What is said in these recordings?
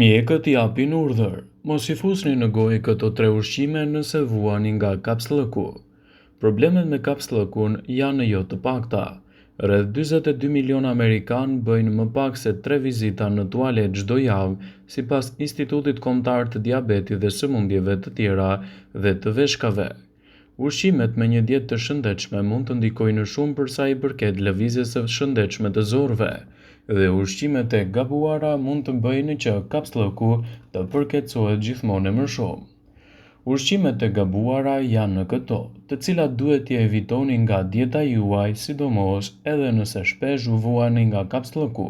Mjekët japin urdhër, mos i fusni në gojë këto 3 ushqime nëse vuani nga kapsllëku. Problemet me kapsllëkun janë jo të pakta. Rreth 42 milion amerikanë bëjnë më pak se 3 vizita në tualet çdo javë, sipas Institutit Kombëtar të Diabetit dhe Sëmundjeve të tjera dhe të veshkave. Ushqimet me një dietë të shëndetshme mund të ndikojnë shumë për sa i përket lëvizjes së shëndetshme të zorëve, dhe ushqimet e gabuara mund të bëjnë që kapsllëku të përkeçohet gjithmonë më shumë. Ushqimet e gabuara janë këto, të cilat duhet t'i evitoni nga dieta juaj, sidomos edhe nëse shpesh vuani nga kapsllëku.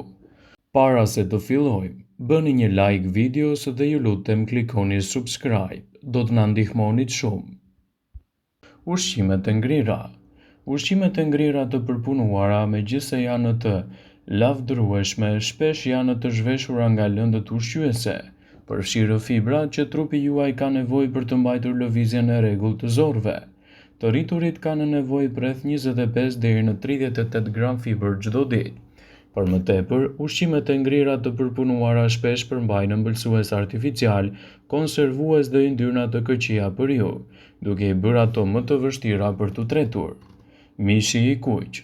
Para se të fillojmë, bëni një like videos dhe ju lutem klikoni subscribe, do të na ndihmonit shumë. Ushqimet e ngrira. Ushqimet e ngrira të përpunuara, megjithëse janë të lavdërueshme, shpesh janë të zhveshura nga lëndët ushqyese. Përfshirë fibra që trupi juaj ka nevojë për të mbajtur lëvizjen e rregullt të zorëve. Të rriturit kanë nevojë rreth 25 deri në 38 gram fibër çdo ditë. Për më tepër, ushqimet e ngrira të përpunuara shpesh përmbajnë ëmbëlsues artificial, konservues dhe yndyrna të këqija për ju, duke i bërë ato më të vështira për t'u tretur. Mishi i kuq.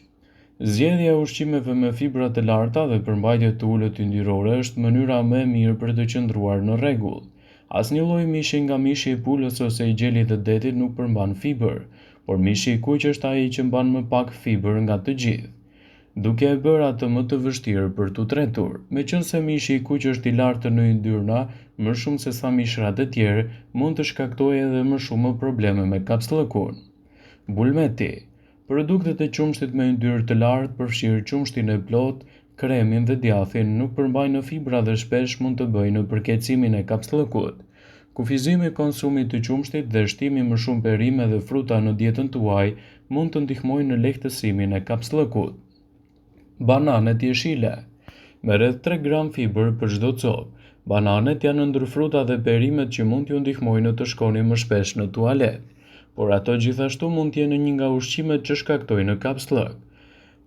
Zgjedhja e ushqimeve me fibra të larta dhe përmbajtje të ulët yndyrore është mënyra më e mirë për të qëndruar në rregull. Asnjë lloj mishi nga mishi i pulës ose i gjelit të detit nuk përmban fibër, por mishi i kuq është ai që mban më pak fibër nga të gjithë, duke e bërë atë më të vështirë për t'u tretur. Meqense mishi i kuq është i lartë në yndyrna, më shumë se sa mishrat e tjerë, mund të shkaktojë edhe më shumë probleme me kapsllëkun. Bulmeti. Produktet e qumshtit me yndyrë të lartë, përfshirë qumshtin e plotë, kremin dhe djathin, nuk përmbajnë fibra dhe shpesh mund të bëjnë përkeçimin e kapsllëkut. Kufizimi i konsumit të qumshtit dhe shtimi më shumë perime dhe fruta në dietën tuaj mund të ndihmojnë në lehtësimin e kapsllëkut. Bananet jeshile. Me rreth 3 gram fibër për çdo copë, bananet janë ndër frutat dhe perimet që mund t'ju ndihmojnë të shkoni më shpesh në tualet, por ato gjithashtu mund t'jenë një nga ushqimet që shkaktojnë kapsllëk.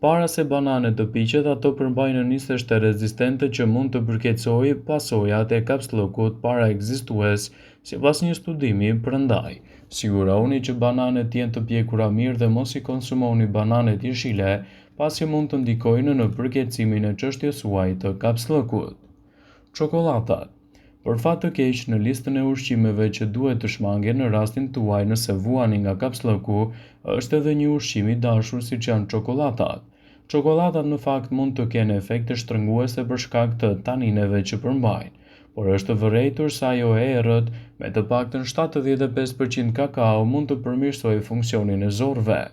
Para se bananet të piqet, ato përmbajnë niseshte rezistente që mund të përkeçojë pasojat e kapsllëkut para ekzistues, sipas një studimi. Prandaj, siguroni që bananet janë të pjekura mirë dhe mos i konsumoni bananet jeshile, pasi mund të ndikojnë në përkeçimin e çështjes suaj të kapsllëkut. Çokollatat. Për fat të keq, në listën e ushqimeve që duhet të shmangen në rastin tuaj nëse vuani nga kapsllëku, është edhe një ushqim i dashur siç janë çokollatat. Çokollatat në fakt mund të kenë efekte shtrënguese për shkak të tanineve që përmbajnë, por është vërejtur se ajo e errët, me të paktën 75% kakao, mund të përmirësojë funksionin e zorëve.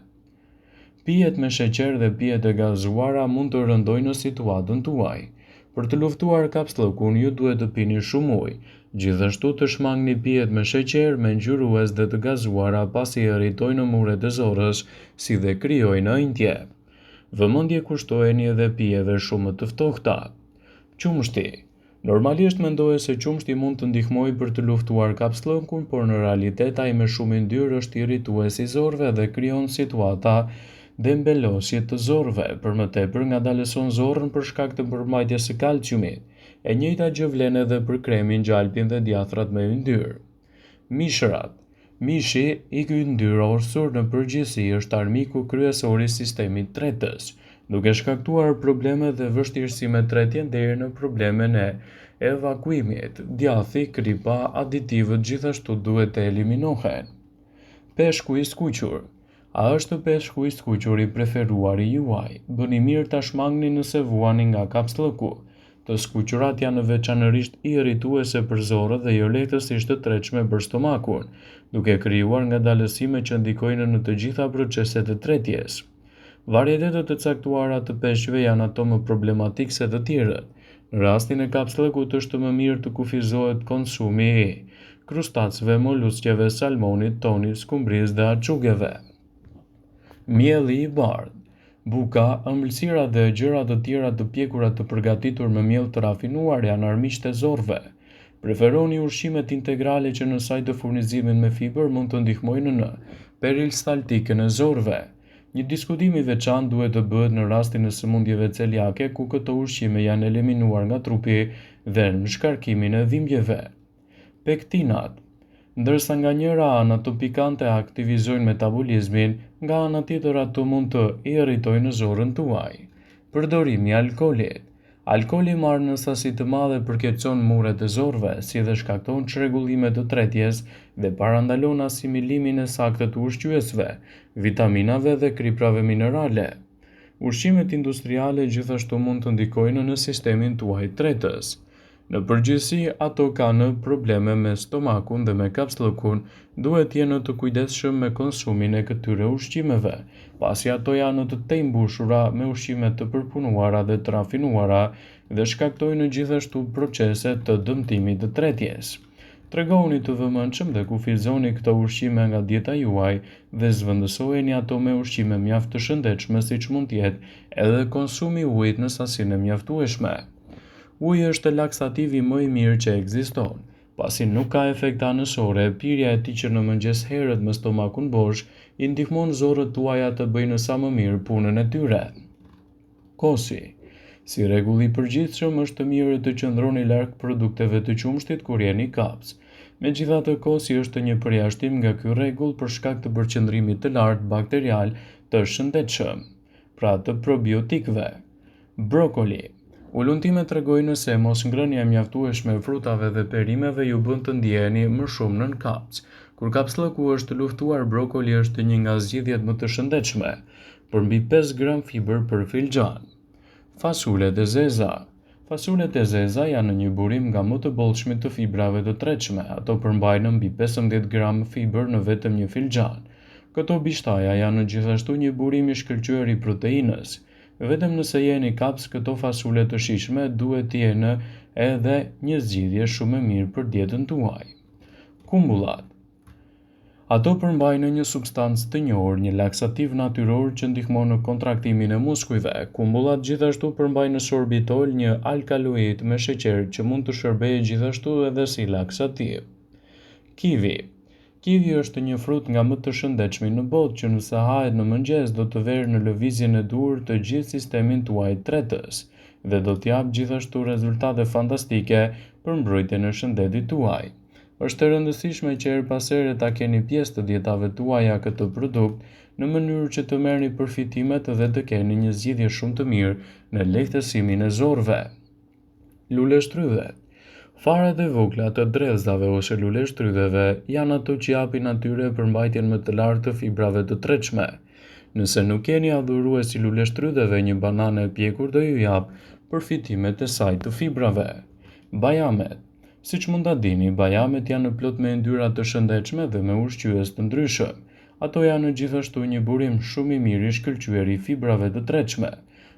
Pijet me sheqer dhe pijet e gazuara mund të rëndojnë situatën tuaj. Për të luftuar kapsllëkun, ju duhet të pini shumë ujë. Gjithashtu të shmangni pijet me sheqer, me ngjyrues dhe të gazuara, pasi irritojnë muret e zorrës, si dhe krijojnë ëndje. Vëmendje kushtojeni edhe pijeve shumë të ftohta. Qumshti. Normalisht mendohet se qumshti mund të ndihmojë për të luftuar kapsllëkun, por në realitet ai me shumë yndyrë është irritues i zorëve dhe krijon situata dembelosje të zorëve, për më tepër ngadalëson zorën për shkak të përmbajtjes së kalciumit. E njëjta gjë vlen edhe për kremin, gjalpin dhe djathrat me yndyrë. Mishrat. Mishi i yndyrosur në përgjithësi është armiku kryesor i sistemit tretës, duke shkaktuar probleme dhe vështirësi me tretjen deri në problemen e evakuimit. Djathi, kripa, aditivët gjithashtu duhet të eliminohen. Peshku i skuqur. A është peshku i skuqur i preferuari juaj? Bëni mirë ta shmangni nëse vuani nga kapsllëku. Të skuqurat janë veçanërisht irrituese për zorët dhe jo lehtësisht të tretshme për stomakun, duke krijuar ngadalësime që ndikojnë në të gjitha proceset e tretjes. Varietetet të caktuara të peshqve janë ato më problematik se të tjerët. Në rastin e kapsllëkut është më mirë të kufizohet konsumi i krustacëve, moluskeve, salmonit, tonit, skumbrisë dhe acugeve. Mielli i bardhë. Buka, ëmbëlsira dhe gjëra të tjera të pjekura të përgatitur me miell të rafinuar janë armiqtë e zorëve. Preferoni ushqimet integrale që në saj të furnizimit me fibër mund të ndihmojnë në peristaltikën e zorëve. Një diskutim i veçantë duhet të bëhet në rastin e sëmundjeve celiake, ku këto ushqime janë eliminuar nga trupi dhe në shkarkimin e dhimbjeve. Pektinat. Ndërsa nga njëra anë ato pikante aktivizojnë metabolizmin, nga ana tjetër ato mund të irritojnë zorën tuaj. Përdorimi i alkoolit. Alkooli marrë në sasi të madhe përkeqëson muret e zorëve, si dhe shkakton çrregullime të tretjes dhe parandalon asimilimin e saktë të ushqyesve, vitaminave dhe kriprave minerale. Ushqimet industriale gjithashtu mund të ndikojnë në sistemin tuaj tretës. Në përgjithësi, ato kanë probleme me stomakun dhe me kapsllëkun, duhet jenë të kujdesshëm me konsumin e këtyre ushqimeve, pasi ato janë të tejmbushura me ushqime të përpunuara dhe të rafinuara dhe shkaktojnë gjithashtu procese të dëmtimit të tretjes. Tregoni të vëmendshëm dhe kufizoni këto ushqime nga dieta juaj dhe zvendësojeni ato me ushqime mjaft të shëndetshme siç mund të jetë edhe konsumi i ujit në sasinë e mjaftueshme. Uji është laksativi më i mirë që ekziston, pasi nuk ka efekte anësore, pirja e tij që në mëngjes herët me stomakun bosh i ndihmon zorët tuaja të bëjnë sa më mirë punën e tyre. Kosi. Si rregull i përgjithshëm është mirë të qëndroni larg produkteve të qumshtit kur jeni kaps. Megjithatë, kosi është një përjashtim nga ky rregull për shkak të përqendrimit të lartë bakterial të shëndetshëm, pra të probiotikëve. Brokoli. Uluntimet tregojnë se mos ngrënia e mjaftueshme e frutave dhe perimeve ju bën të ndjeheni më shumë nën kapc. Kur kapsllëku është luftuar, brokoli është një nga zgjidhjet më të shëndetshme, për mbi 5 gram fiber për filxhan. Fasulet e zeza. Fasulet e zeza janë një burim nga më të bollshmit të fibrave të tretshme. Ato përmbajnë mbi 15 gram fiber në vetëm një filxhan. Këto bishtaja janë gjithashtu një burim i shkëlqyer i proteinës. Vetëm nëse jeni kaps, këto fasule të shijshme duhet të jenë edhe një zgjidhje shumë e mirë për dietën tuaj. Kumbullat. Ato përmbajnë një substancë të njohur, një laksativ natyror që ndihmon në kontraktimin e muskujve. Kumbullat gjithashtu përmbajnë sorbitol, një alkaloid me sheqer që mund të shërbejë gjithashtu edhe si laksativ. Kivi. Kivi është një frut nga më të shëndetshmi në botë që nëse hahet në mëngjes do të verë në lëvizjen e dur të gjithë sistemin tuaj tretës dhe do t'jap gjithashtu rezultate fantastike për mbrojtjen e shëndetit tuaj. Është e rëndësishme që her pas here ta keni pjesë të dietave tuaja këtë produkt në mënyrë që të merrni përfitimet dhe të keni një zgjidhje shumë të mirë në lehtësimin e zorëve. Luleshtrydhet. Faret e vogla të drezave ose luleshtrydheve janë ato që japin atyre përmbajtjen më të lartë të fibrave të tretshme. Nëse nuk keni adhurues si luleshtrydheve, një banane e pjekur do ju jap përfitimet e saj të fibrave. Bajamet. Siç mund ta dini, bajamet janë plot me yndyrra të shëndetshme dhe me ushqyes të ndryshëm. Ato janë gjithashtu një burim shumë i mirë i shkëlqyer i fibrave të tretshme.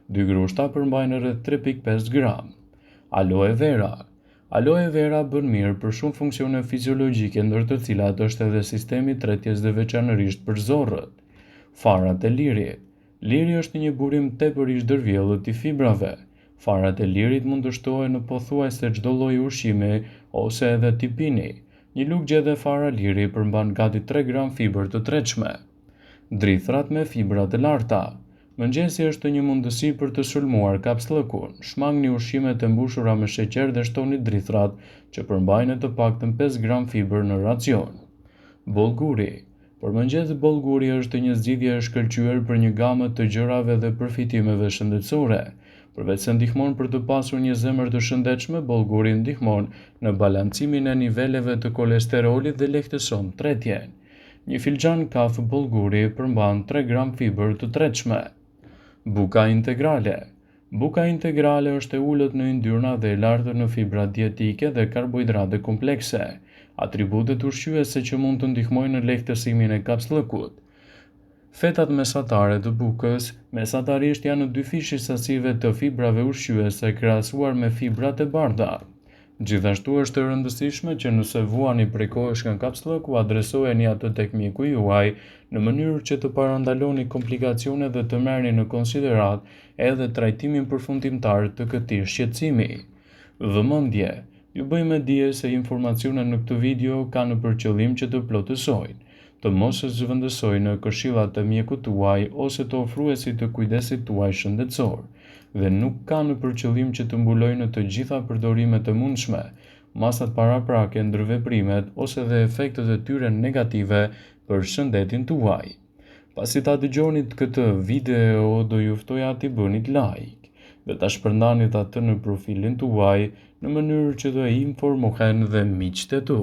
2 grushta përmbajnë rreth 3.5 gram. Aloe vera. Aloe vera bën mirë për shumë funksione fiziologjike, ndër të cilat është edhe sistemi i tretjes dhe veçanërisht për zorrët. Farat e lirit. Liri është një burim tepër i zhdërvjellët i fibrave. Farat e lirit mund të shtohen në pothuajse çdo lloj ushqimi ose edhe t'i pini. Një lugje dhe fara liri përmban gati 3 gram fiber të tretshme. Drithrat me fibra të larta. Mëngjesi është një mundësi për të sulmuar kapsllëkun. Shmangni ushqimet e mbushura me sheqer dhe shtoni drithrat që përmbajnë të paktën 5 gram fiber në racion. Bollguri. Për mëngjes bollguri është një zgjidhje e shkëlqyer për një gamë të gjërave dhe përfitimeve shëndetësore. Përveç se ndihmon për të pasur një zemër të shëndetshme, bollguri ndihmon në balancimin e niveleve të kolesterolit dhe lehtëson tretjen. Një filxhan kafe bollguri përmban 3 gram fiber të tretshme. Buka integrale. Buka integrale është e ulët në yndyrna dhe e lartë në fibra dietike dhe karbohidrate komplekse, atributet ushqyese që mund të ndihmojnë në lehtësimin e kapsllëkut. Fetat mesatare të bukës mesatarisht janë në dyfishi sasive të fibrave ushqyese krahasuar me fibrat e bardha. Gjithashtu është e rëndësishme që nëse vuani prej kohësh nga kapsllëku, adresojeni atë tek mjeku juaj në mënyrë që të parandaloni komplikacione dhe të merrni në konsiderat edhe trajtimin përfundimtar të këtij shqetësimi. Vëmendje. Ju bëjmë dije se informacionet në këtë video kanë për qëllim që të plotësojnë, të mos zhvendësojnë këshillat e mjekut tuaj ose të ofruesit të kujdesit tuaj shëndetësor. dhe nuk kanë për qëllim që të mbulojnë të gjitha përdorimet e mundshme, masat paraprake, ndërveprimet ose dhe efektet e tyre negative për shëndetin tuaj. Pasi ta dëgjonit këtë video, do ju ftoja t'i bënit like dhe ta shpërndanit atë në profilin tuaj në mënyrë që të informohen dhe miqtë e tu.